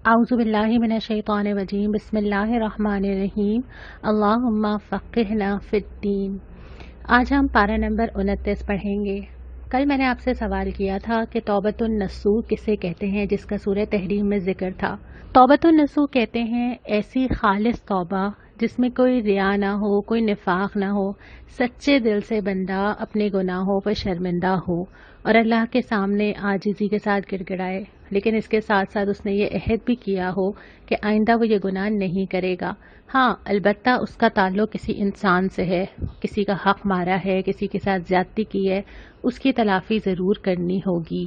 اعوذ باللہ من الشیطان الرجیم بسم اللہ الرحمن الرحیم اللہم فقہنا فی الدین۔ آج ہم پارہ نمبر 29 پڑھیں گے۔ کل میں نے آپ سے سوال کیا تھا کہ توبۃ النصوح کسے کہتے ہیں، جس کا سورہ تحریم میں ذکر تھا۔ توبۃ النصوح کہتے ہیں ایسی خالص توبہ جس میں کوئی ریا نہ ہو، کوئی نفاق نہ ہو، سچے دل سے بندہ اپنے گناہوں پر شرمندہ ہو اور اللہ کے سامنے عاجزی کے ساتھ گڑ گڑائے، لیکن اس کے ساتھ ساتھ اس نے یہ عہد بھی کیا ہو کہ آئندہ وہ یہ گناہ نہیں کرے گا۔ ہاں، البتہ اس کا تعلق کسی انسان سے ہے، کسی کا حق مارا ہے، کسی کے ساتھ زیادتی کی ہے، اس کی تلافی ضرور کرنی ہوگی۔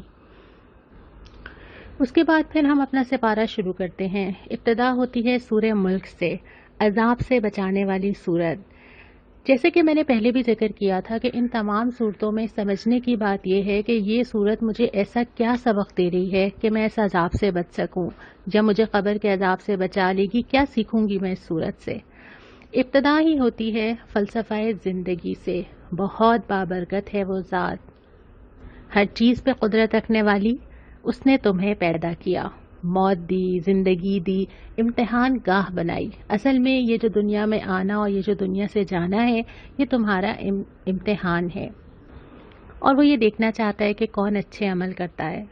اس کے بعد پھر ہم اپنا سپارہ شروع کرتے ہیں۔ ابتدا ہوتی ہے سورہ ملک سے، عذاب سے بچانے والی سورت۔ جیسے کہ میں نے پہلے بھی ذکر کیا تھا کہ ان تمام صورتوں میں سمجھنے کی بات یہ ہے کہ یہ صورت مجھے ایسا کیا سبق دے رہی ہے کہ میں اس عذاب سے بچ سکوں، جب مجھے قبر کے عذاب سے بچا لے گی، کیا سیکھوں گی میں اس صورت سے۔ ابتدا ہی ہوتی ہے فلسفہ زندگی سے۔ بہت بابرکت ہے وہ ذات، ہر چیز پہ قدرت رکھنے والی، اس نے تمہیں پیدا کیا، موت دی، زندگی دی، امتحان گاہ بنائی۔ اصل میں یہ جو دنیا میں آنا اور یہ جو دنیا سے جانا ہے، یہ تمہارا امتحان ہے، اور وہ یہ دیکھنا چاہتا ہے کہ کون اچھے عمل کرتا ہے۔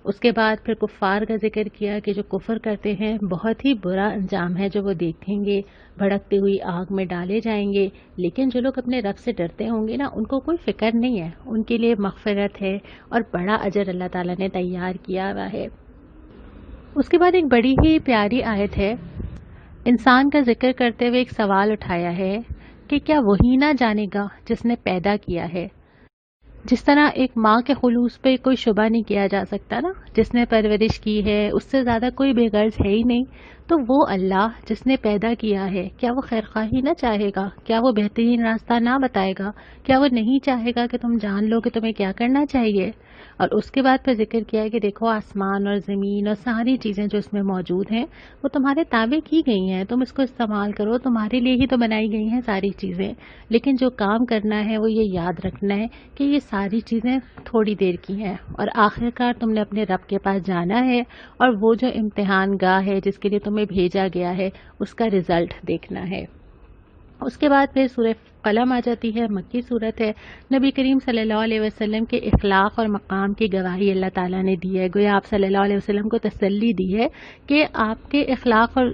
اس کے بعد پھر کفار کا ذکر کیا کہ جو کفر کرتے ہیں بہت ہی برا انجام ہے جو وہ دیکھیں گے، بھڑکتی ہوئی آگ میں ڈالے جائیں گے۔ لیکن جو لوگ اپنے رب سے ڈرتے ہوں گے نا، ان کو کوئی فکر نہیں ہے، ان کے لیے مغفرت ہے اور بڑا اجر اللہ تعالیٰ نے تیار کیا ہوا ہے۔ اس کے بعد ایک بڑی ہی پیاری آیت ہے، انسان کا ذکر کرتے ہوئے ایک سوال اٹھایا ہے کہ کیا وہی نہ جانے گا جس نے پیدا کیا ہے۔ جس طرح ایک ماں کے خلوص پہ کوئی شبہ نہیں کیا جا سکتا نا، جس نے پرورش کی ہے اس سے زیادہ کوئی بے غرض ہے ہی نہیں، تو وہ اللہ جس نے پیدا کیا ہے، کیا وہ خیرخواہی نہ چاہے گا؟ کیا وہ بہترین راستہ نہ بتائے گا؟ کیا وہ نہیں چاہے گا کہ تم جان لو کہ تمہیں کیا کرنا چاہیے؟ اور اس کے بعد پھر ذکر کیا ہے کہ دیکھو آسمان اور زمین اور ساری چیزیں جو اس میں موجود ہیں وہ تمہارے تابع کی گئی ہیں، تم اس کو استعمال کرو، تمہارے لیے ہی تو بنائی گئی ہیں ساری چیزیں۔ لیکن جو کام کرنا ہے وہ یہ یاد رکھنا ہے کہ یہ ساری چیزیں تھوڑی دیر کی ہیں، اور آخرکار تم نے اپنے رب کے پاس جانا ہے، اور وہ جو امتحان گاہ ہے جس کے لیے تمہیں بھیجا گیا ہے اس کا رزلٹ دیکھنا ہے۔ اس کے بعد پھر سورہ قلم آ جاتی ہے، مکی صورت ہے۔ نبی کریم صلی اللہ علیہ وسلم کے اخلاق اور مقام کی گواہی اللہ تعالیٰ نے دی ہے۔ گویا آپ صلی اللہ علیہ وسلم کو تسلی دی ہے کہ آپ کے اخلاق اور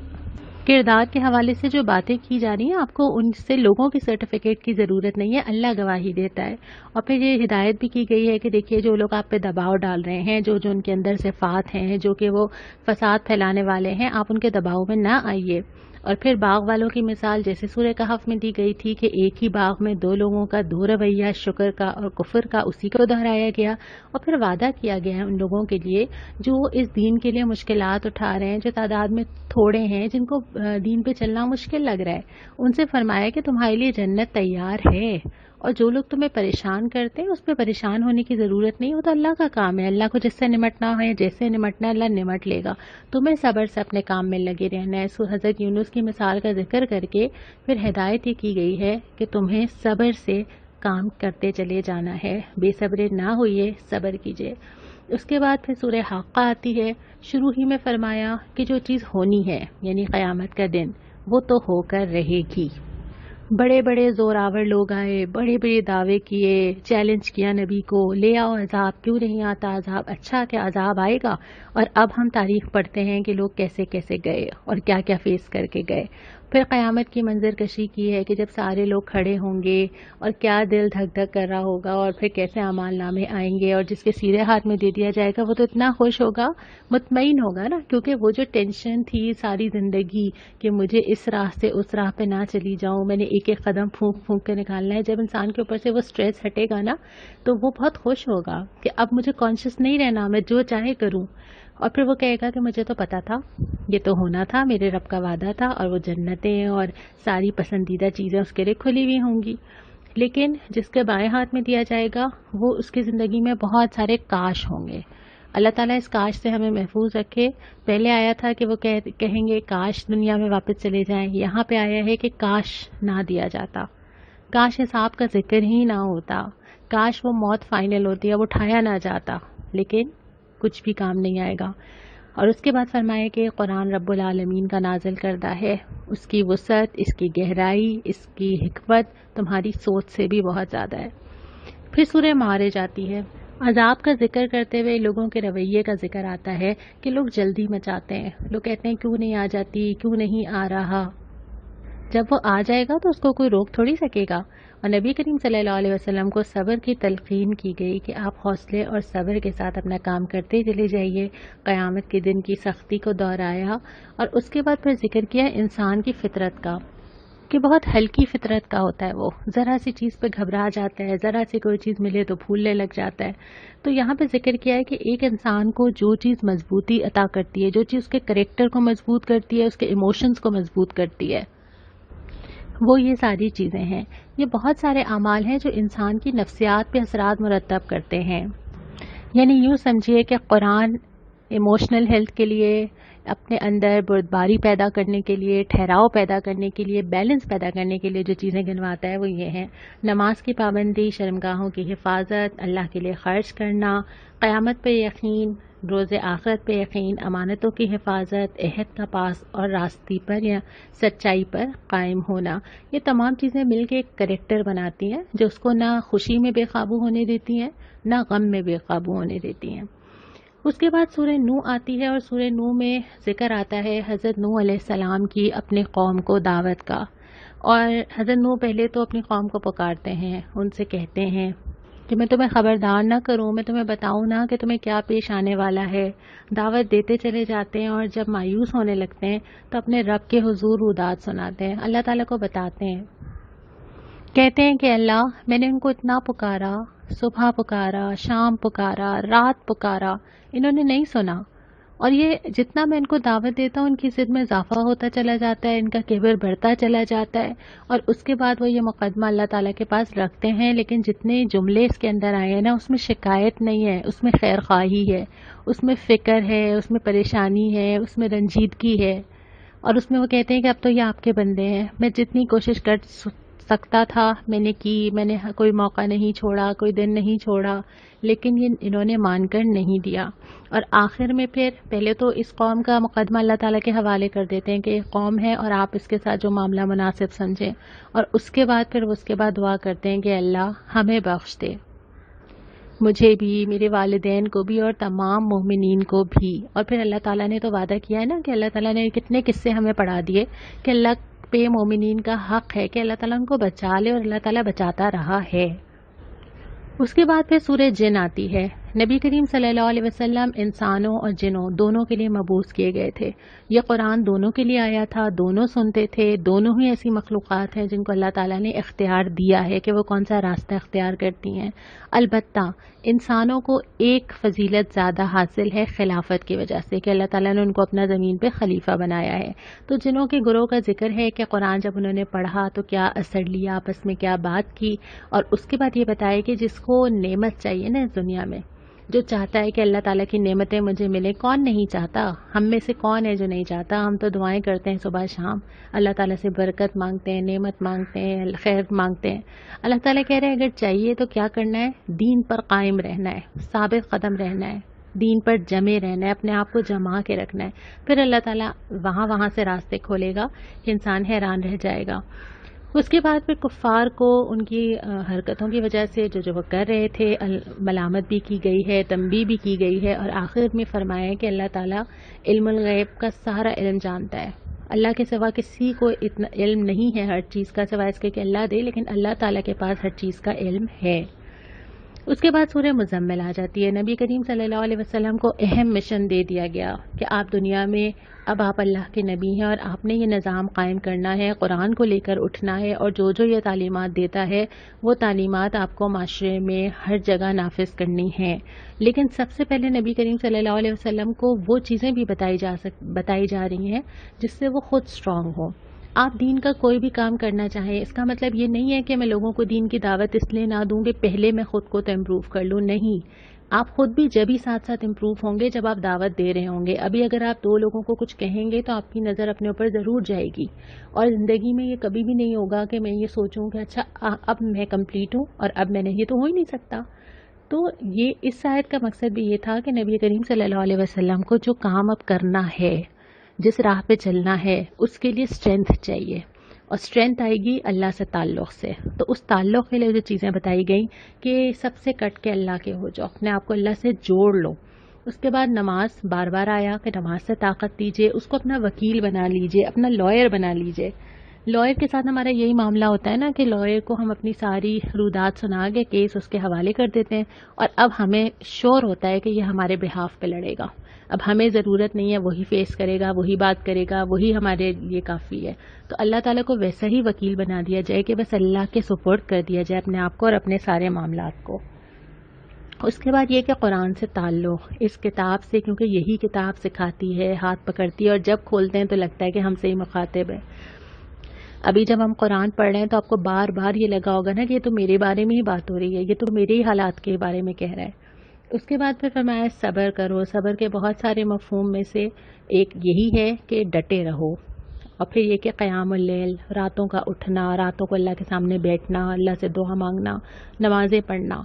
کردار کے حوالے سے جو باتیں کی جا رہی ہیں، آپ کو ان سے لوگوں کی سرٹیفکیٹ کی ضرورت نہیں ہے، اللہ گواہی دیتا ہے۔ اور پھر یہ ہدایت بھی کی گئی ہے کہ دیکھیے جو لوگ آپ پہ دباؤ ڈال رہے ہیں، جو ان کے اندر صفات ہیں، جو کہ وہ فساد پھیلانے والے ہیں، آپ ان کے دباؤ میں نہ آئیے۔ اور پھر باغ والوں کی مثال جیسے سورہ کہف میں دی گئی تھی کہ ایک ہی باغ میں دو لوگوں کا دو رویہ، شکر کا اور کفر کا، اسی کو دہرایا گیا، اور پھر وعدہ کیا گیا ہے ان لوگوں کے لیے جو اس دین کے لیے مشکلات اٹھا رہے ہیں، جو تعداد میں تھوڑے ہیں، جن کو دین پہ چلنا مشکل لگ رہا ہے، ان سے فرمایا کہ تمہارے لیے جنت تیار ہے، اور جو لوگ تمہیں پریشان کرتے ہیں اس پہ پریشان ہونے کی ضرورت نہیں، وہ تو اللہ کا کام ہے، اللہ کو جس سے نمٹنا ہے، جیسے نمٹنا ہے اللہ نمٹ لے گا، تمہیں صبر سے اپنے کام میں لگے رہنا ہے۔ سو حضرت یونس کی مثال کا ذکر کر کے پھر ہدایت یہ کی گئی ہے کہ تمہیں صبر سے کام کرتے چلے جانا ہے، بے صبرے نہ ہوئیے، صبر کیجیے۔ اس کے بعد پھر سورہ حاقہ آتی ہے۔ شروع ہی میں فرمایا کہ جو چیز ہونی ہے یعنی قیامت کا دن، وہ تو ہو کر رہے گی۔ بڑے بڑے زوراور لوگ آئے، بڑے بڑے دعوے کیے، چیلنج کیا نبی کو، لے آؤ عذاب، کیوں نہیں آتا عذاب، اچھا کہ عذاب آئے گا۔ اور اب ہم تاریخ پڑھتے ہیں کہ لوگ کیسے کیسے گئے اور کیا کیا فیس کر کے گئے۔ پھر قیامت کی منظر کشی کی ہے کہ جب سارے لوگ کھڑے ہوں گے اور کیا دل دھک دھک کر رہا ہوگا، اور پھر کیسے اعمال نامے آئیں گے، اور جس کے سیدھے ہاتھ میں دے دیا جائے گا وہ تو اتنا خوش ہوگا، مطمئن ہوگا نا، کیونکہ وہ جو ٹینشن تھی ساری زندگی کہ مجھے اس راہ سے اس راہ پہ نہ چلی جاؤں، میں نے ایک ایک قدم پھونک پھونک کے نکالنا ہے، جب انسان کے اوپر سے وہ سٹریس ہٹے گا نا تو وہ بہت خوش ہوگا کہ اب مجھے کانشیس نہیں رہنا، میں جو چاہے کروں۔ اور پھر وہ کہے گا کہ مجھے تو پتا تھا، یہ تو ہونا تھا، میرے رب کا وعدہ تھا، اور وہ جنتیں اور ساری پسندیدہ چیزیں اس کے لیے کھلی ہوئی ہوں گی۔ لیکن جس کے بائیں ہاتھ میں دیا جائے گا وہ اس کی زندگی میں بہت سارے کاش ہوں گے۔ اللہ تعالیٰ اس کاش سے ہمیں محفوظ رکھے۔ پہلے آیا تھا کہ وہ کہیں گے کاش دنیا میں واپس چلے جائیں، یہاں پہ آیا ہے کہ کاش نہ دیا جاتا، کاش حساب کا ذکر ہی نہ ہوتا، کاش وہ موت فائنل ہوتی ہے، وہ اٹھایا نہ جاتا، لیکن کچھ بھی کام نہیں آئے گا۔ اور اس کے بعد فرمایا کہ قرآن رب العالمین کا نازل کردہ ہے، اس کی وسعت، اس کی گہرائی، اس کی حکمت تمہاری سوچ سے بھی بہت زیادہ ہے۔ پھر سورہ معارج آتی ہے۔ عذاب کا ذکر کرتے ہوئے لوگوں کے رویے کا ذکر آتا ہے کہ لوگ جلدی مچاتے ہیں، لوگ کہتے ہیں کیوں نہیں آ جاتی، کیوں نہیں آ رہا۔ جب وہ آ جائے گا تو اس کو کوئی روک تھوڑی سکے گا۔ اور نبی کریم صلی اللہ علیہ وسلم کو صبر کی تلقین کی گئی کہ آپ حوصلے اور صبر کے ساتھ اپنا کام کرتے چلے جائیے۔ قیامت کے دن کی سختی کو دہرایا اور اس کے بعد پھر ذکر کیا انسان کی فطرت کا، کہ بہت ہلکی فطرت کا ہوتا ہے، وہ ذرا سی چیز پہ گھبرا جاتا ہے، ذرا سی کوئی چیز ملے تو پھولنے لگ جاتا ہے۔ تو یہاں پہ ذکر کیا ہے کہ ایک انسان کو جو چیز مضبوطی عطا کرتی ہے، جو چیز اس کے کریکٹر کو مضبوط کرتی ہے، اس کے ایموشنز کو مضبوط کرتی ہے، وہ یہ ساری چیزیں ہیں۔ یہ بہت سارے اعمال ہیں جو انسان کی نفسیات پہ اثرات مرتب کرتے ہیں۔ یعنی یوں سمجھیے کہ قرآن ایموشنل ہیلتھ کے لیے، اپنے اندر بردباری پیدا کرنے کے لیے، ٹھہراؤ پیدا کرنے کے لیے، بیلنس پیدا کرنے کے لیے جو چیزیں گنواتا ہے وہ یہ ہیں: نماز کی پابندی، شرمگاہوں کی حفاظت، اللہ کے لیے خرچ کرنا، قیامت پہ یقین، روز آخرت پہ یقین، امانتوں کی حفاظت، عہد کا پاس اور راستی پر یا سچائی پر قائم ہونا۔ یہ تمام چیزیں مل کے ایک کریکٹر بناتی ہیں جو اس کو نہ خوشی میں بے قابو ہونے دیتی ہیں، نہ غم میں بے قابو ہونے دیتی ہیں۔ اس کے بعد سورہ نوح آتی ہے، اور سورہ نوح میں ذکر آتا ہے حضرت نوح علیہ السلام کی اپنے قوم کو دعوت کا۔ اور حضرت نوح پہلے تو اپنی قوم کو پکارتے ہیں، ان سے کہتے ہیں کہ میں تمہیں خبردار نہ کروں، میں تمہیں بتاؤں نہ کہ تمہیں کیا پیش آنے والا ہے۔ دعوت دیتے چلے جاتے ہیں، اور جب مایوس ہونے لگتے ہیں تو اپنے رب کے حضور اداد سناتے ہیں، اللہ تعالیٰ کو بتاتے ہیں، کہتے ہیں کہ اللہ، میں نے ان کو اتنا پکارا، صبح پکارا، شام پکارا، رات پکارا، انہوں نے نہیں سنا، اور یہ جتنا میں ان کو دعوت دیتا ہوں ان کی ضد میں اضافہ ہوتا چلا جاتا ہے، ان کا کبر بڑھتا چلا جاتا ہے، اور اس کے بعد وہ یہ مقدمہ اللہ تعالیٰ کے پاس رکھتے ہیں۔ لیکن جتنے جملے اس کے اندر آئے ہیں نا، اس میں شکایت نہیں ہے، اس میں خیر خواہی ہے، اس میں فکر ہے، اس میں پریشانی ہے، اس میں رنجیدگی ہے، اور اس میں وہ کہتے ہیں کہ اب تو یہ آپ کے بندے ہیں، میں جتنی کوشش کر سکتا تھا میں نے کی، میں نے کوئی موقع نہیں چھوڑا، کوئی دن نہیں چھوڑا، لیکن انہوں نے مان کر نہیں دیا۔ اور آخر میں پھر پہلے تو اس قوم کا مقدمہ اللہ تعالیٰ کے حوالے کر دیتے ہیں کہ یہ قوم ہے اور آپ اس کے ساتھ جو معاملہ مناسب سمجھیں، اور اس کے بعد دعا کرتے ہیں کہ اللہ ہمیں بخش دے، مجھے بھی، میرے والدین کو بھی، اور تمام مومنین کو بھی۔ اور پھر اللہ تعالیٰ نے تو وعدہ کیا ہے نا کہ اللہ تعالیٰ نے کتنے قصے ہمیں پڑھا دیے کہ اللہ پہ مومنین کا حق ہے کہ اللہ تعالیٰ ان کو بچا لے، اور اللہ تعالیٰ بچاتا رہا ہے۔ اس کے بعد پھر سورہ جن آتی ہے۔ نبی کریم صلی اللہ علیہ وسلم انسانوں اور جنوں دونوں کے لیے مبعوث کیے گئے تھے۔ یہ قرآن دونوں کے لیے آیا تھا، دونوں سنتے تھے، دونوں ہی ایسی مخلوقات ہیں جن کو اللہ تعالیٰ نے اختیار دیا ہے کہ وہ کون سا راستہ اختیار کرتی ہیں۔ البتہ انسانوں کو ایک فضیلت زیادہ حاصل ہے خلافت کی وجہ سے کہ اللہ تعالیٰ نے ان کو اپنا زمین پہ خلیفہ بنایا ہے۔ تو جنوں کے گروہ کا ذکر ہے کہ قرآن جب انہوں نے پڑھا تو کیا اثر لیا، آپس میں کیا بات کی، اور اس کے بعد یہ بتایا کہ جس کو نعمت چاہیے نا اس دنیا میں، جو چاہتا ہے کہ اللہ تعالیٰ کی نعمتیں مجھے ملیں، کون نہیں چاہتا؟ ہم میں سے کون ہے جو نہیں چاہتا؟ ہم تو دعائیں کرتے ہیں صبح شام، اللہ تعالیٰ سے برکت مانگتے ہیں، نعمت مانگتے ہیں، خیر مانگتے ہیں۔ اللہ تعالیٰ کہہ رہے ہیں اگر چاہیے تو کیا کرنا ہے؟ دین پر قائم رہنا ہے، ثابت قدم رہنا ہے، دین پر جمے رہنا ہے، اپنے آپ کو جما کے رکھنا ہے، پھر اللہ تعالیٰ وہاں سے راستے کھولے گا کہ انسان حیران رہ جائے گا۔ اس کے بعد پھر کفار کو ان کی حرکتوں کی وجہ سے جو وہ کر رہے تھے ملامت بھی کی گئی ہے، تنبیہ بھی کی گئی ہے، اور آخر میں فرمایا ہے کہ اللہ تعالیٰ علم الغیب کا سارا علم جانتا ہے۔ اللہ کے سوا کسی کو اتنا علم نہیں ہے ہر چیز کا، سوائے اس کے کہ اللہ دے، لیکن اللہ تعالیٰ کے پاس ہر چیز کا علم ہے۔ اس کے بعد سورہ مزمل آ جاتی ہے۔ نبی کریم صلی اللہ علیہ وسلم کو اہم مشن دے دیا گیا کہ آپ دنیا میں اب آپ اللہ کے نبی ہیں، اور آپ نے یہ نظام قائم کرنا ہے، قرآن کو لے کر اٹھنا ہے، اور جو یہ تعلیمات دیتا ہے وہ تعلیمات آپ کو معاشرے میں ہر جگہ نافذ کرنی ہیں۔ لیکن سب سے پہلے نبی کریم صلی اللہ علیہ وسلم کو وہ چیزیں بھی بتائی جا رہی ہیں جس سے وہ خود اسٹرانگ ہوں۔ آپ دین کا کوئی بھی کام کرنا چاہیں، اس کا مطلب یہ نہیں ہے کہ میں لوگوں کو دین کی دعوت اس لیے نہ دوں کہ پہلے میں خود کو تو امپروو کر لوں، نہیں، آپ خود بھی جب ہی ساتھ ساتھ امپروو ہوں گے جب آپ دعوت دے رہے ہوں گے۔ ابھی اگر آپ دو لوگوں کو کچھ کہیں گے تو آپ کی نظر اپنے اوپر ضرور جائے گی، اور زندگی میں یہ کبھی بھی نہیں ہوگا کہ میں یہ سوچوں کہ اچھا اب میں کمپلیٹ ہوں اور اب میں نے، یہ تو ہو ہی نہیں سکتا۔ تو یہ اس آیت کا مقصد بھی یہ تھا کہ نبی کریم صلی اللہ علیہ وسلم کو جو کام اب کرنا ہے، جس راہ پہ چلنا ہے، اس کے لیے اسٹرینتھ چاہیے، اور اسٹرینتھ آئے گی اللہ سے تعلق سے. تو اس تعلق کے لیے جو چیزیں بتائی گئیں کہ سب سے کٹ کے اللہ کے ہو جاؤ، اپنے آپ کو اللہ سے جوڑ لو. اس کے بعد نماز بار بار آیا کہ نماز سے طاقت دیجیے، اس کو اپنا وکیل بنا لیجیے، اپنا لائر بنا لیجیے. لائر کے ساتھ ہمارا یہی معاملہ ہوتا ہے نا کہ لائر کو ہم اپنی ساری رودات سنا کے کیس اس کے حوالے کر دیتے ہیں، اور اب ہمیں شور ہوتا ہے کہ یہ ہمارے بہاف پہ لڑے گا. اب ہمیں ضرورت نہیں ہے، وہی فیس کرے گا، وہی بات کرے گا، وہی ہمارے لیے کافی ہے. تو اللہ تعالیٰ کو ویسا ہی وکیل بنا دیا جائے کہ بس اللہ کے سپرد کر دیا جائے اپنے آپ کو اور اپنے سارے معاملات کو. اس کے بعد یہ کہ قرآن سے تعلق، اس کتاب سے، کیونکہ یہی کتاب سکھاتی ہے، ہاتھ پکڑتی ہے، اور جب کھولتے ہیں تو لگتا ہے کہ ہم سے ہی مخاطب ہے. ابھی جب ہم قرآن پڑھ رہے ہیں تو آپ کو بار بار یہ لگا ہوگا نا کہ یہ تو میرے بارے میں ہی بات ہو رہی ہے، یہ تو میرے ہی حالات کے بارے میں کہہ رہا ہے. اس کے بعد پھر فرمایا صبر کرو. صبر کے بہت سارے مفہوم میں سے ایک یہی ہے کہ ڈٹے رہو، اور پھر یہ کہ قیام اللیل، راتوں کا اٹھنا، راتوں کو اللہ کے سامنے بیٹھنا، اللہ سے دعا مانگنا، نمازیں پڑھنا،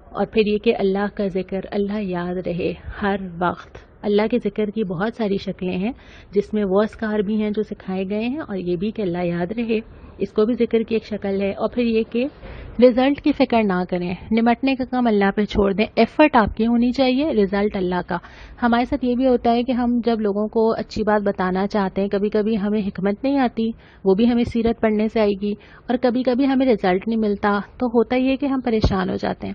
اور پھر یہ کہ اللہ کا ذکر، اللہ یاد رہے ہر وقت. اللہ کے ذکر کی بہت ساری شکلیں ہیں جس میں وہ اذکار بھی ہیں جو سکھائے گئے ہیں، اور یہ بھی کہ اللہ یاد رہے، اس کو بھی ذکر کی ایک شکل ہے. اور پھر یہ کہ رزلٹ کی فکر نہ کریں، نمٹنے کا کام اللہ پہ چھوڑ دیں. ایفرٹ آپ کی ہونی چاہیے، رزلٹ اللہ کا. ہمارے ساتھ یہ بھی ہوتا ہے کہ ہم جب لوگوں کو اچھی بات بتانا چاہتے ہیں، کبھی کبھی ہمیں حکمت نہیں آتی، وہ بھی ہمیں سیرت پڑھنے سے آئے گی، اور کبھی کبھی ہمیں رزلٹ نہیں ملتا، تو ہوتا یہ کہ ہم پریشان ہو جاتے ہیں.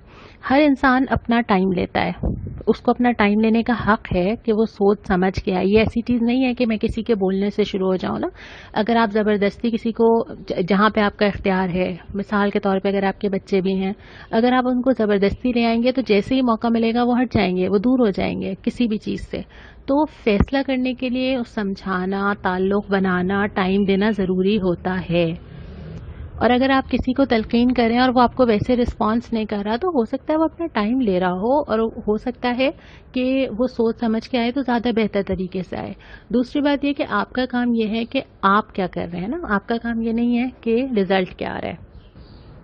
ہر انسان اپنا ٹائم لیتا ہے، اس کو اپنا ٹائم لینے کا حق ہے کہ وہ سوچ سمجھ کے آئے. یہ ایسی چیز نہیں ہے کہ میں کسی کے بولنے سے شروع ہو جاؤں نا. اگر آپ زبردستی کسی کو، جہاں پہ آپ کا اختیار ہے، مثال کے طور پہ اگر آپ کے بچے بھی ہیں، اگر آپ ان کو زبردستی لے آئیں گے تو جیسے ہی موقع ملے گا وہ ہٹ جائیں گے، وہ دور ہو جائیں گے کسی بھی چیز سے. تو فیصلہ کرنے کے لیے سمجھانا، تعلق بنانا، ٹائم دینا ضروری ہوتا ہے. اور اگر آپ کسی کو تلقین کریں اور وہ آپ کو ویسے رسپانس نہیں کر رہا، تو ہو سکتا ہے وہ اپنا ٹائم لے رہا ہو، اور ہو سکتا ہے کہ وہ سوچ سمجھ کے آئے تو زیادہ بہتر طریقے سے آئے. دوسری بات یہ کہ آپ کا کام یہ ہے کہ آپ کیا کر رہے ہیں نا، آپ کا کام یہ نہیں ہے کہ رزلٹ کیا آ رہا ہے.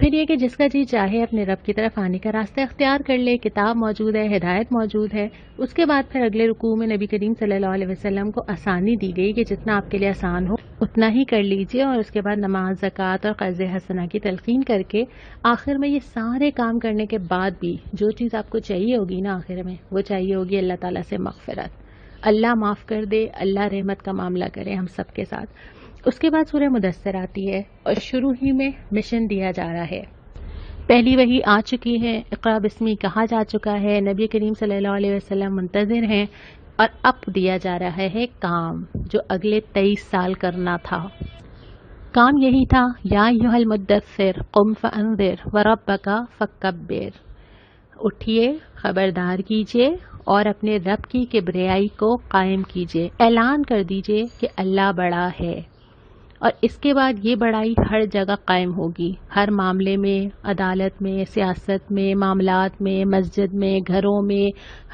پھر یہ کہ جس کا جی چاہے اپنے رب کی طرف آنے کا راستہ اختیار کر لے. کتاب موجود ہے، ہدایت موجود ہے. اس کے بعد پھر اگلے رکوع میں نبی کریم صلی اللہ علیہ وسلم کو آسانی دی گئی کہ جتنا آپ کے لیے آسان ہو اتنا ہی کر لیجئے. اور اس کے بعد نماز، زکوٰۃ اور قرض حسنہ کی تلقین کر کے آخر میں یہ سارے کام کرنے کے بعد بھی جو چیز آپ کو چاہیے ہوگی نا آخر میں، وہ چاہیے ہوگی اللہ تعالیٰ سے مغفرت. اللہ معاف کر دے، اللہ رحمت کا معاملہ کرے ہم سب کے ساتھ. اس کے بعد سورہ مدثر آتی ہے، اور شروع ہی میں مشن دیا جا رہا ہے. پہلی وحی آ چکی ہے، اقرا بسمی کہا جا چکا ہے، نبی کریم صلی اللہ علیہ وسلم منتظر ہیں، اور اب دیا جا رہا ہے کام جو اگلے 23 سال کرنا تھا. کام یہی تھا، یا ایھا المدثر قم فانذر وربک فکبر. اٹھیے، خبردار کیجیے اور اپنے رب کی کبریائی کو قائم کیجیے. اعلان کر دیجیے کہ اللہ بڑا ہے. اور اس کے بعد یہ بڑائی ہر جگہ قائم ہوگی، ہر معاملے میں، عدالت میں، سیاست میں، معاملات میں، مسجد میں، گھروں میں،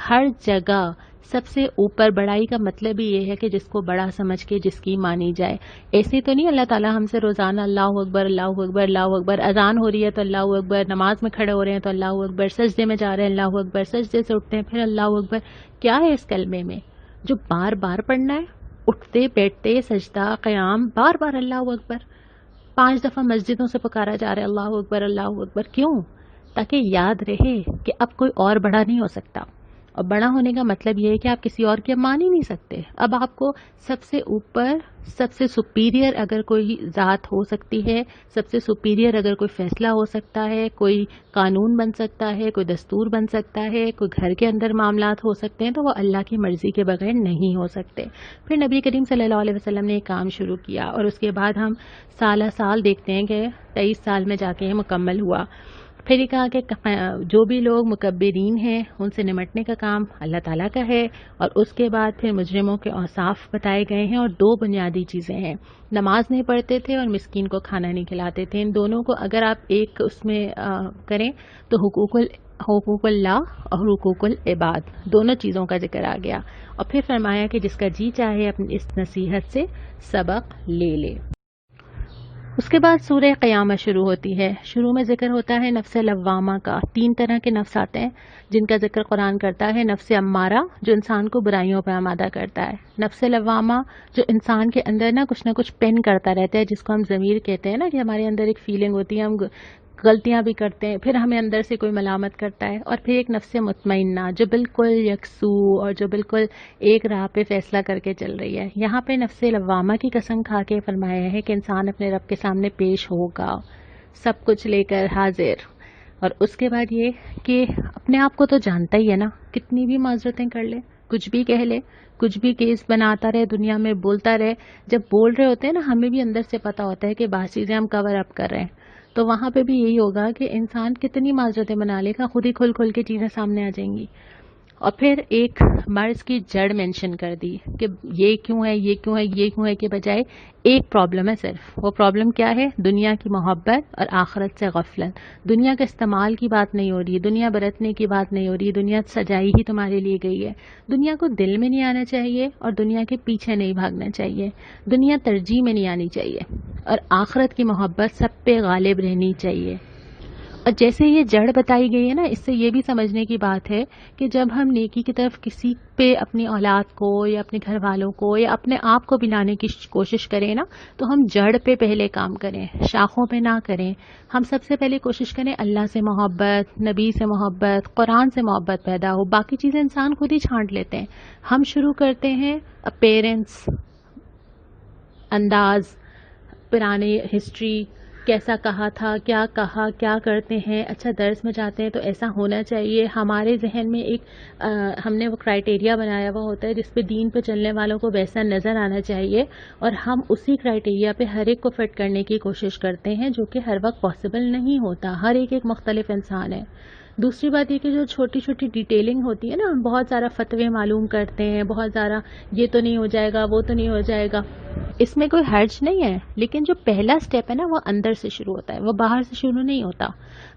ہر جگہ. سب سے اوپر بڑائی کا مطلب ہی یہ ہے کہ جس کو بڑا سمجھ کے جس کی مانی جائے. ایسے تو نہیں اللہ تعالیٰ ہم سے روزانہ اللہ اکبر اللہ اکبر اللہ اکبر، اذان ہو رہی ہے تو اللہ اکبر، نماز میں کھڑے ہو رہے ہیں تو اللہ اکبر، سجدے میں جا رہے ہیں اللہ اکبر، سجدے سے اٹھتے ہیں پھر اللہ اکبر. کیا ہے اس کلمے میں جو بار بار پڑھنا ہے؟ اٹھتے بیٹھتے سجدہ قیام بار بار اللہ اکبر. 5 دفعہ مسجدوں سے پکارا جا رہا ہے اللہ اکبر اللہ اکبر. کیوں؟ تاکہ یاد رہے کہ اب کوئی اور بڑا نہیں ہو سکتا. اور بڑا ہونے کا مطلب یہ ہے کہ آپ کسی اور کی اب مان ہی نہیں سکتے. اب آپ کو سب سے اوپر، سب سے سپیریئر اگر کوئی ذات ہو سکتی ہے، سب سے سپیریئر اگر کوئی فیصلہ ہو سکتا ہے، کوئی قانون بن سکتا ہے، کوئی دستور بن سکتا ہے، کوئی گھر کے اندر معاملات ہو سکتے ہیں، تو وہ اللہ کی مرضی کے بغیر نہیں ہو سکتے. پھر نبی کریم صلی اللہ علیہ وسلم نے ایک کام شروع کیا، اور اس کے بعد ہم سالہ سال دیکھتے ہیں کہ 23 سال میں جا کے یہ مکمل ہوا. پھر یہ کہا کہ جو بھی لوگ مکبرین ہیں ان سے نمٹنے کا کام اللہ تعالیٰ کا ہے. اور اس کے بعد پھر مجرموں کے اوصاف بتائے گئے ہیں، اور 2 بنیادی چیزیں ہیں، نماز نہیں پڑھتے تھے اور مسکین کو کھانا نہیں کھلاتے تھے. ان دونوں کو اگر آپ ایک اس میں کریں تو حقوق اللہ اور حقوق العباد دونوں چیزوں کا ذکر آ گیا. اور پھر فرمایا کہ جس کا جی چاہے اپنی اس نصیحت سے سبق لے لے. اس کے بعد سورہ قیامہ شروع ہوتی ہے. شروع میں ذکر ہوتا ہے نفس لوامہ کا. 3 طرح کے نفس آتے ہیں جن کا ذکر قرآن کرتا ہے. نفس امارہ جو انسان کو برائیوں پہ آمادہ کرتا ہے. نفس لوامہ جو انسان کے اندر نا کچھ پین کرتا رہتا ہے، جس کو ہم ضمیر کہتے ہیں نا، کہ ہمارے اندر ایک فیلنگ ہوتی ہے، ہم غلطیاں بھی کرتے ہیں، پھر ہمیں اندر سے کوئی ملامت کرتا ہے. اور پھر ایک نفس مطمئنہ جو بالکل یکسو اور جو بالکل ایک راہ پہ فیصلہ کر کے چل رہی ہے. یہاں پہ نفس لوامہ کی قسم کھا کے فرمایا ہے کہ انسان اپنے رب کے سامنے پیش ہوگا سب کچھ لے کر حاضر. اور اس کے بعد یہ کہ اپنے آپ کو تو جانتا ہی ہے نا، کتنی بھی معذرتیں کر لے، کچھ بھی کہہ لے، کچھ بھی کیس بناتا رہے، دنیا میں بولتا رہے. جب بول رہے ہوتے ہیں نا، ہمیں بھی اندر سے پتا ہوتا ہے کہ بعض چیزیں ہم کور اپ کر رہے ہیں، تو وہاں پہ بھی یہی ہوگا کہ انسان کتنی معذرتیں بنا لے گا، خود ہی کھل کے چیزیں سامنے آ جائیں گی. اور پھر ایک مرض کی جڑ مینشن کر دی کہ یہ کیوں ہے، یہ کیوں ہے، یہ کیوں ہے، کے بجائے ایک پرابلم ہے صرف. وہ پرابلم کیا ہے؟ دنیا کی محبت اور آخرت سے غفلت. دنیا کا استعمال کی بات نہیں ہو رہی، دنیا برتنے کی بات نہیں ہو رہی. دنیا سجائی ہی تمہارے لیے گئی ہے. دنیا کو دل میں نہیں آنا چاہیے اور دنیا کے پیچھے نہیں بھاگنا چاہیے. دنیا ترجیح میں نہیں آنی چاہیے اور آخرت کی محبت سب پہ غالب رہنی چاہیے. اور جیسے یہ جڑ بتائی گئی ہے نا، اس سے یہ بھی سمجھنے کی بات ہے کہ جب ہم نیکی کی طرف کسی پہ اپنی اولاد کو یا اپنے گھر والوں کو یا اپنے آپ کو بھی لانے کی کوشش کریں نا، تو ہم جڑ پہ پہلے کام کریں، شاخوں پہ نہ کریں. ہم سب سے پہلے کوشش کریں اللہ سے محبت، نبی سے محبت، قرآن سے محبت پیدا ہو. باقی چیزیں انسان خود ہی چھانٹ لیتے ہیں. ہم شروع کرتے ہیں اپیرنس، انداز، پرانی ہسٹری، کیسا کہا تھا، کیا کہا، کیا کرتے ہیں. اچھا درس میں جاتے ہیں تو ایسا ہونا چاہیے. ہمارے ذہن میں ایک ہم نے وہ کرائٹیریا بنایا ہوا ہوتا ہے جس پہ دین پہ چلنے والوں کو ویسا نظر آنا چاہیے، اور ہم اسی کرائٹیریا پہ ہر ایک کو فٹ کرنے کی کوشش کرتے ہیں، جو کہ ہر وقت پاسبل نہیں ہوتا. ہر ایک مختلف انسان ہے. دوسری بات یہ کہ جو چھوٹی چھوٹی ڈیٹیلنگ ہوتی ہے نا، ہم بہت سارا فتوے معلوم کرتے ہیں، بہت سارا یہ تو نہیں ہو جائے گا، وہ تو نہیں ہو جائے گا. اس میں کوئی حرج نہیں ہے، لیکن جو پہلا سٹیپ ہے نا، وہ اندر سے شروع ہوتا ہے، وہ باہر سے شروع نہیں ہوتا.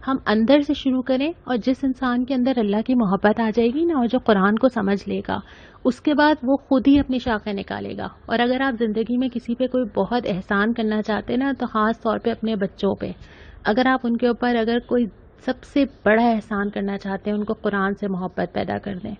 ہم اندر سے شروع کریں، اور جس انسان کے اندر اللہ کی محبت آ جائے گی نا، اور جو قرآن کو سمجھ لے گا، اس کے بعد وہ خود ہی اپنی شاخیں نکالے گا. اور اگر آپ زندگی میں کسی پہ کوئی بہت احسان کرنا چاہتے ہیں نا، تو خاص طور پہ اپنے بچوں پہ، اگر آپ ان کے اوپر اگر کوئی سب سے بڑا احسان کرنا چاہتے ہیں، ان کو قرآن سے محبت پیدا کر دیں.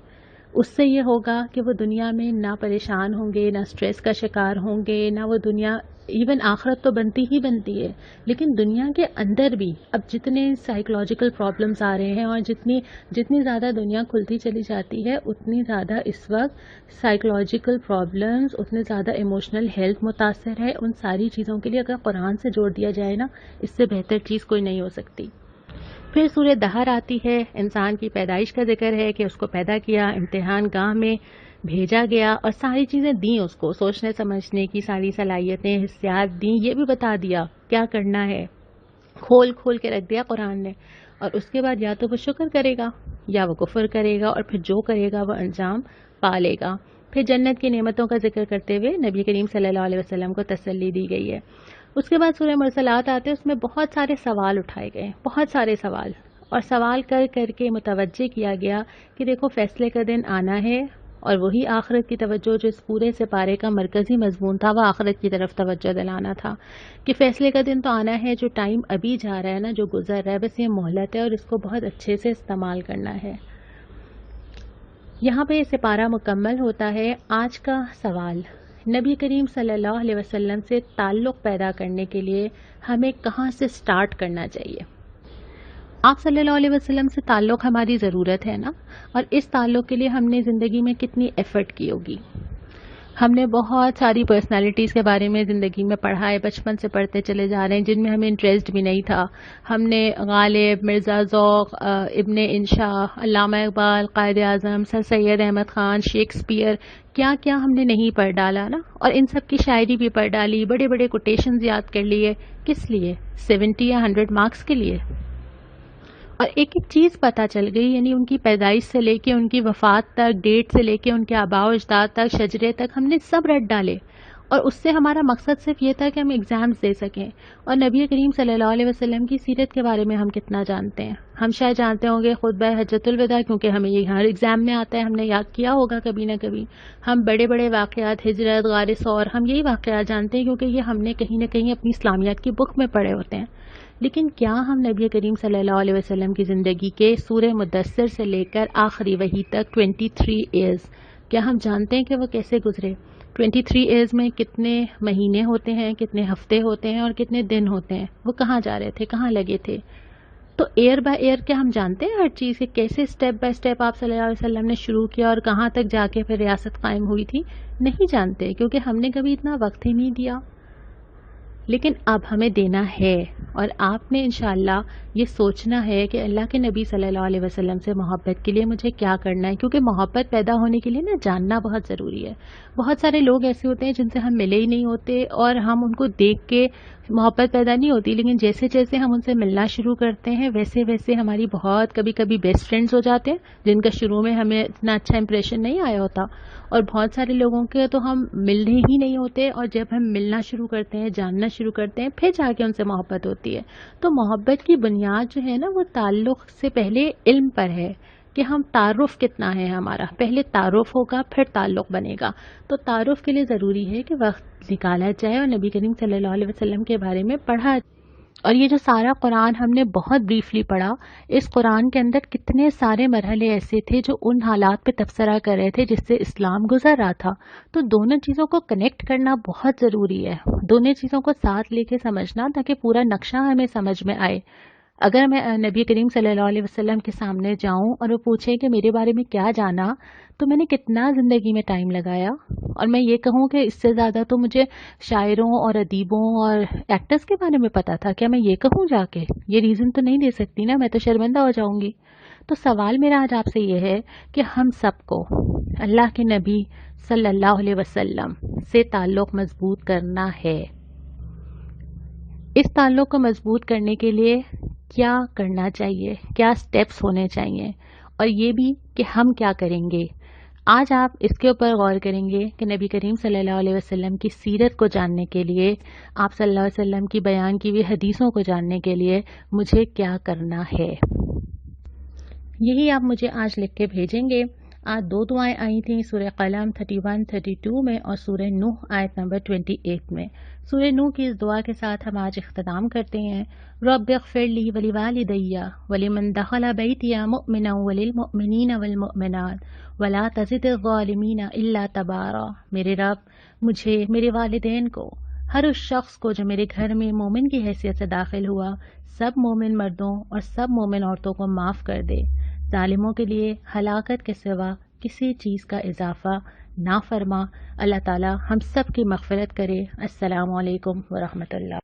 اس سے یہ ہوگا کہ وہ دنیا میں نہ پریشان ہوں گے، نہ سٹریس کا شکار ہوں گے، نہ وہ دنیا، ایون آخرت تو بنتی ہی بنتی ہے، لیکن دنیا کے اندر بھی اب جتنے سائیکولوجیکل پرابلمز آ رہے ہیں، اور جتنی زیادہ دنیا کھلتی چلی جاتی ہے، اتنی زیادہ اس وقت سائیکولوجیکل پرابلمز، اتنے زیادہ ایموشنل ہیلتھ متاثر ہے. ان ساری چیزوں کے لیے اگر قرآن سے جوڑ دیا جائے نا، اس سے بہتر چیز کوئی نہیں ہو سکتی. پھر سورہ دہر آتی ہے. انسان کی پیدائش کا ذکر ہے کہ اس کو پیدا کیا، امتحان گاہ میں بھیجا گیا، اور ساری چیزیں دیں اس کو، سوچنے سمجھنے کی ساری صلاحیتیں، حسیات دیں. یہ بھی بتا دیا کیا کرنا ہے، کھول کے رکھ دیا قرآن نے. اور اس کے بعد یا تو وہ شکر کرے گا یا وہ کفر کرے گا، اور پھر جو کرے گا وہ انجام پا لے گا. پھر جنت کی نعمتوں کا ذکر کرتے ہوئے نبی کریم صلی اللہ علیہ وسلم کو تسلی دی گئی ہے. اس کے بعد سورہ مرسلات آتے ہیں. اس میں بہت سارے سوال اٹھائے گئے، بہت سارے سوال، اور سوال کر کے متوجہ کیا گیا کہ دیکھو فیصلے کا دن آنا ہے، اور وہی آخرت کی توجہ جو اس پورے سپارے کا مرکزی مضمون تھا، وہ آخرت کی طرف توجہ دلانا تھا کہ فیصلے کا دن تو آنا ہے. جو ٹائم ابھی جا رہا ہے نا، جو گزر رہا ہے، بس یہ مہلت ہے، اور اس کو بہت اچھے سے استعمال کرنا ہے. یہاں پہ یہ سپارہ مکمل ہوتا ہے. آج کا سوال، نبی کریم صلی اللہ علیہ وسلم سے تعلق پیدا کرنے کے لیے ہمیں کہاں سے سٹارٹ کرنا چاہیے؟ آپ صلی اللہ علیہ وسلم سے تعلق ہماری ضرورت ہے نا، اور اس تعلق کے لیے ہم نے زندگی میں کتنی ایفرٹ کی ہوگی. ہم نے بہت ساری پرسنالٹیز کے بارے میں زندگی میں پڑھا ہے، بچپن سے پڑھتے چلے جا رہے ہیں، جن میں ہمیں انٹرسٹ بھی نہیں تھا. ہم نے غالب، مرزا ذوق، ابن انشا، علامہ اقبال، قائد اعظم، سر سید احمد خان، شیکسپیئر، کیا ہم نے نہیں پڑھ ڈالا نا. اور ان سب کی شاعری بھی پڑھ ڈالی، بڑے بڑے کوٹیشنز یاد کر لیے. کس لیے؟ 70 یا 100 مارکس کے لیے. اور ایک چیز پتہ چل گئی، یعنی ان کی پیدائش سے لے کے ان کی وفات تک، ڈیٹ سے لے کے ان کے آباء و اجداد تک، شجرے تک، ہم نے سب رٹ ڈالے. اور اس سے ہمارا مقصد صرف یہ تھا کہ ہم ایگزامز دے سکیں. اور نبی کریم صلی اللہ علیہ وسلم کی سیرت کے بارے میں ہم کتنا جانتے ہیں؟ ہم شاید جانتے ہوں گے خطبہ حجۃ الوداع، کیونکہ ہمیں یہ ہر ایگزام میں آتا ہے، ہم نے یاد کیا ہوگا کبھی نہ کبھی. ہم بڑے بڑے واقعات، ہجرت، غار ثور، ہم یہی واقعات جانتے ہیں کیونکہ یہ ہم نے کہیں نہ کہیں اپنی اسلامیات کی بک میں پڑھے ہوتے ہیں. لیکن کیا ہم نبی کریم صلی اللہ علیہ وسلم کی زندگی کے سورہ مدثر سے لے کر آخری وحی تک 23 ایئرز، کیا ہم جانتے ہیں کہ وہ کیسے گزرے؟ 23 ایئرز میں کتنے مہینے ہوتے ہیں، کتنے ہفتے ہوتے ہیں اور کتنے دن ہوتے ہیں؟ وہ کہاں جا رہے تھے، کہاں لگے تھے؟ تو ایئر بائی ایئر کیا ہم جانتے ہیں ہر چیز، کہ کیسے سٹیپ بائی سٹیپ آپ صلی اللہ علیہ وسلم نے شروع کیا اور کہاں تک جا کے پھر ریاست قائم ہوئی تھی؟ نہیں جانتے، کیونکہ ہم نے کبھی اتنا وقت ہی نہیں دیا. لیکن اب ہمیں دینا ہے، اور آپ نے انشاءاللہ یہ سوچنا ہے کہ اللہ کے نبی صلی اللہ علیہ وسلم سے محبت کے لیے مجھے کیا کرنا ہے، کیونکہ محبت پیدا ہونے کے لیے نا جاننا بہت ضروری ہے. بہت سارے لوگ ایسے ہوتے ہیں جن سے ہم ملے ہی نہیں ہوتے اور ہم ان کو دیکھ کے محبت پیدا نہیں ہوتی، لیکن جیسے جیسے ہم ان سے ملنا شروع کرتے ہیں ویسے ویسے ہماری بہت کبھی کبھی بیسٹ فرینڈز ہو جاتے ہیں، جن کا شروع میں ہمیں اتنا اچھا امپریشن نہیں آیا ہوتا. اور بہت سارے لوگوں کے تو ہم ملنے ہی نہیں ہوتے، اور جب ہم ملنا شروع کرتے ہیں، جاننا شروع کرتے ہیں، پھر جا کے ان سے محبت ہوتی ہے. تو محبت کی بنیاد جو ہے نا وہ تعلق سے پہلے علم پر ہے، کہ ہم تعارف کتنا ہے ہمارا. پہلے تعارف ہوگا پھر تعلق بنے گا. تو تعارف کے لیے ضروری ہے کہ وقت نکالا جائے اور نبی کریم صلی اللہ علیہ وسلم کے بارے میں پڑھا جائے. اور یہ جو سارا قرآن ہم نے بہت بریفلی پڑھا، اس قرآن کے اندر کتنے سارے مرحلے ایسے تھے جو ان حالات پہ تبصرہ کر رہے تھے جس سے اسلام گزر رہا تھا. تو دونوں چیزوں کو کنیکٹ کرنا بہت ضروری ہے، دونوں چیزوں کو ساتھ لے کے سمجھنا تاکہ پورا نقشہ ہمیں سمجھ میں آئے. اگر میں نبی کریم صلی اللہ علیہ وسلم کے سامنے جاؤں اور وہ پوچھیں کہ میرے بارے میں کیا جانا، تو میں نے کتنا زندگی میں ٹائم لگایا. اور میں یہ کہوں کہ اس سے زیادہ تو مجھے شاعروں اور ادیبوں اور ایکٹرز کے بارے میں پتا تھا، کیا میں یہ کہوں جا کے؟ یہ ریزن تو نہیں دے سکتی نا، میں تو شرمندہ ہو جاؤں گی. تو سوال میرا آج آپ سے یہ ہے کہ ہم سب کو اللہ کے نبی صلی اللہ علیہ وسلم سے تعلق مضبوط کرنا ہے. اس تعلق کو مضبوط کرنے کے لیے کیا کرنا چاہیے، کیا سٹیپس ہونے چاہیے، اور یہ بھی کہ ہم کیا کریں گے. آج آپ اس کے اوپر غور کریں گے کہ نبی کریم صلی اللہ علیہ وسلم کی سیرت کو جاننے کے لیے، آپ صلی اللہ علیہ وسلم کی بیان کی ہوئی حدیثوں کو جاننے کے لیے مجھے کیا کرنا ہے. یہی آپ مجھے آج لکھ کے بھیجیں گے. آج 2 دعائیں آئی تھیں سورہ قلم 31 32 میں اور سورہ نوح آیت نمبر 28 میں. سورہ نوح کی اس دعا کے ساتھ ہم آج اختتام کرتے ہیں. رب اغفر لی ولوالدی ولمن دخل بیتی مؤمنا وللمؤمنین والمؤمنات ولا تزد الظالمین الا تبارا. میرے رب مجھے، میرے والدین کو، ہر اس شخص کو جو میرے گھر میں مومن کی حیثیت سے داخل ہوا، سب مومن مردوں اور سب مومن عورتوں کو معاف کر دے. ظالموں کے لیے ہلاکت کے سوا کسی چیز کا اضافہ نہ فرما. اللہ تعالی ہم سب کی مغفرت کرے. السلام علیکم ورحمۃ اللہ.